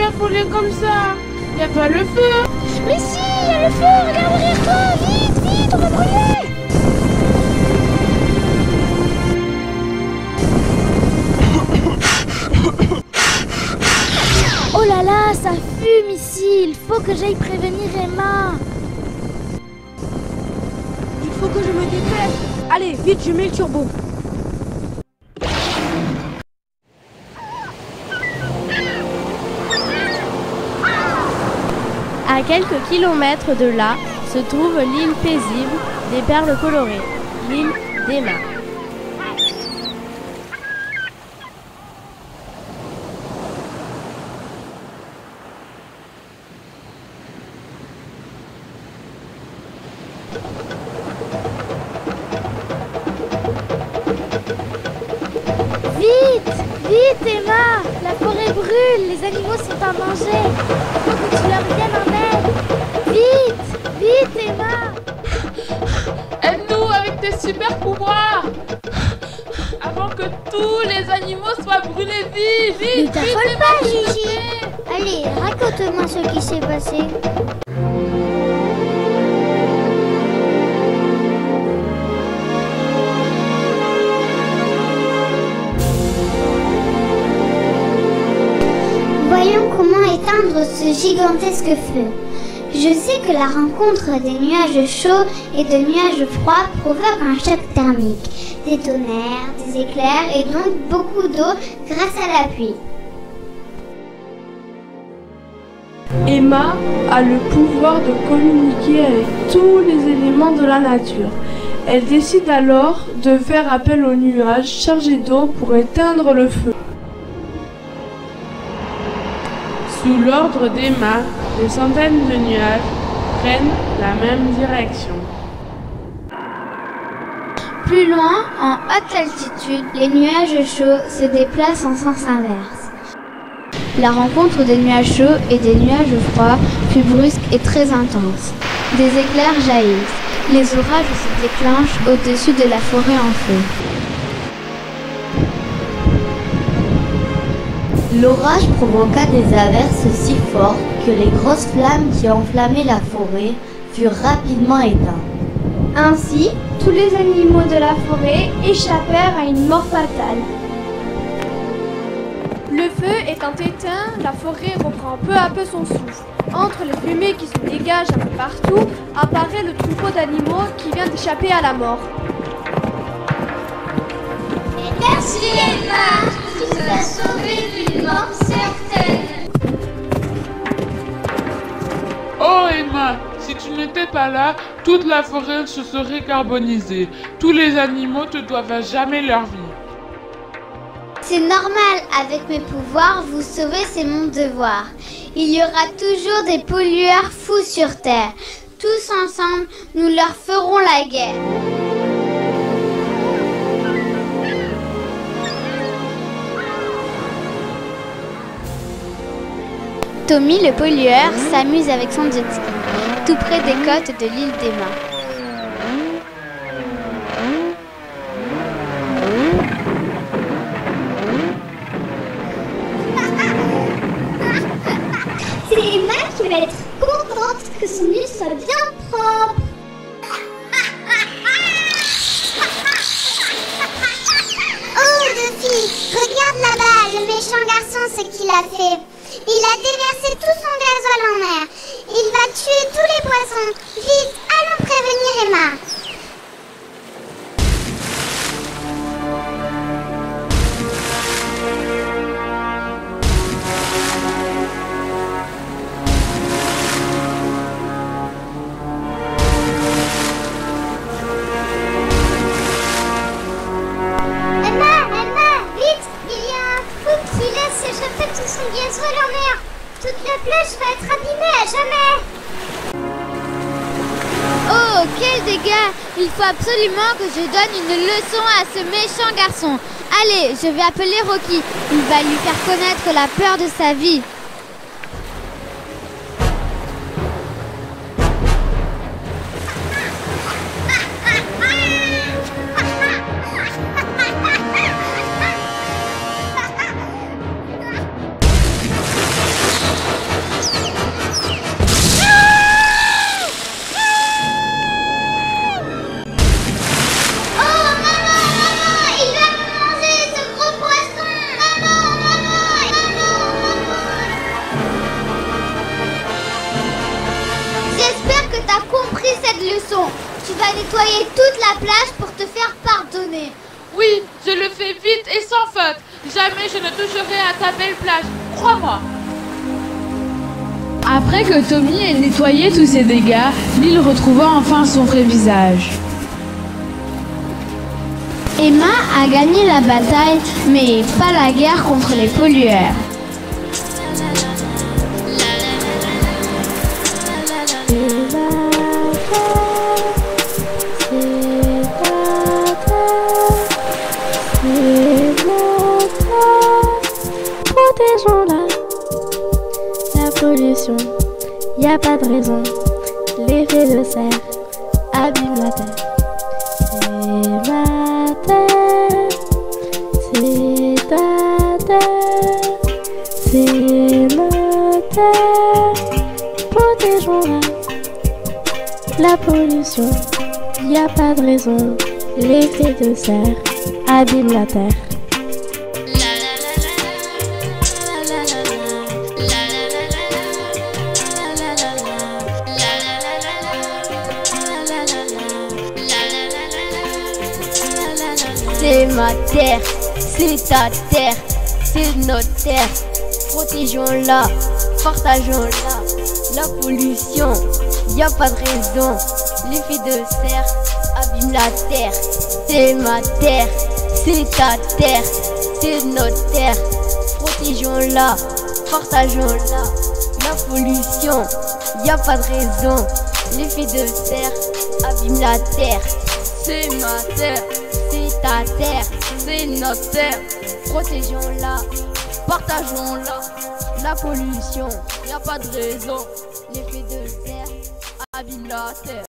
affolé comme ça? Y a pas le feu? Mais si, il y a le feu, regarde derrière toi, vite, vite, on va brûler. Oh là là, ça fume ici, il faut que j'aille prévenir Emma. Il faut que je me dépêche. Allez, vite, je mets le turbo. À quelques kilomètres de là se trouve l'île paisible des perles colorées, l'île d'Emma. Vite, vite Emma, la forêt brûle, les animaux sont à manger. Il faut que tu leur viennes en aide. Vite, vite Emma. Aide-nous avec tes super pouvoirs avant que tous les animaux soient brûlés vite, Ne vite, t'affole pas Gigi. Allez, raconte-moi ce qui s'est passé. Voyons comment éteindre ce gigantesque feu. Je sais que la rencontre des nuages chauds et de nuages froids provoque un choc thermique, des tonnerres, des éclairs et donc beaucoup d'eau grâce à la pluie. Emma a le pouvoir de communiquer avec tous les éléments de la nature. Elle décide alors de faire appel aux nuages chargés d'eau pour éteindre le feu. Sous l'ordre d'Emma, des centaines de nuages prennent la même direction. Plus loin, en haute altitude, les nuages chauds se déplacent en sens inverse. La rencontre des nuages chauds et des nuages froids fut brusque et très intense. Des éclairs jaillissent. Les orages se déclenchent au-dessus de la forêt en feu. L'orage provoqua des averses si fortes que les grosses flammes qui enflammaient la forêt furent rapidement éteintes. Ainsi, tous les animaux de la forêt échappèrent à une mort fatale. Le feu étant éteint, la forêt reprend peu à peu son souffle. Entre les fumées qui se dégagent un peu partout, apparaît le troupeau d'animaux qui vient d'échapper à la mort. Merci Emma, tu nous as sauvés d'une mort certaine. Oh Emma, si tu n'étais pas là, toute la forêt se serait carbonisée. Tous les animaux te doivent à jamais leur vie. C'est normal, avec mes pouvoirs, vous sauver, c'est mon devoir. Il y aura toujours des pollueurs fous sur Terre. Tous ensemble, nous leur ferons la guerre. Tommy le pollueur s'amuse avec son jet ski, tout près des côtes de l'île d'Emma. C'est Emma qui va être contente que son île soit bien propre. Oh, Duffy, regarde là-bas, le méchant garçon, ce qu'il a fait. Il a déversé tout son gasoil en mer. Il va tuer tous les poissons. Vite, allons prévenir Emma. Son gasoil en mer. Toute la plage va être abîmée à jamais. Oh, quel dégât! Il faut absolument que je donne une leçon à ce méchant garçon. Allez, je vais appeler Rocky. Il va lui faire connaître la peur de sa vie. toute la plage pour te faire pardonner. Oui, je le fais vite et sans faute. Jamais je ne toucherai à ta belle plage, crois-moi. Après que Tommy ait nettoyé tous ses dégâts, l'île retrouva enfin son vrai visage. Emma a gagné la bataille, mais pas la guerre contre les pollueurs. Protégeons-la. La pollution, y a pas de raison. L'effet de serre abîme la terre. C'est ma terre, c'est ta terre, c'est notre terre. Protégeons-la. La pollution, y a pas de raison. L'effet de serre abîme la terre. C'est ma terre, c'est ta terre, c'est notre terre. Protégeons-la, partageons-la. La pollution, y a pas de raison. L'effet de serre abîme la terre. C'est ma terre, c'est ta terre, c'est notre terre. Protégeons-la, partageons-la. La pollution, y a pas de raison. L'effet de serre abîme la terre. C'est ma terre, c'est ta terre, c'est notre terre. Protégeons-la, partageons-la. La pollution, y a pas de raison. L'effet de serre abîme la terre.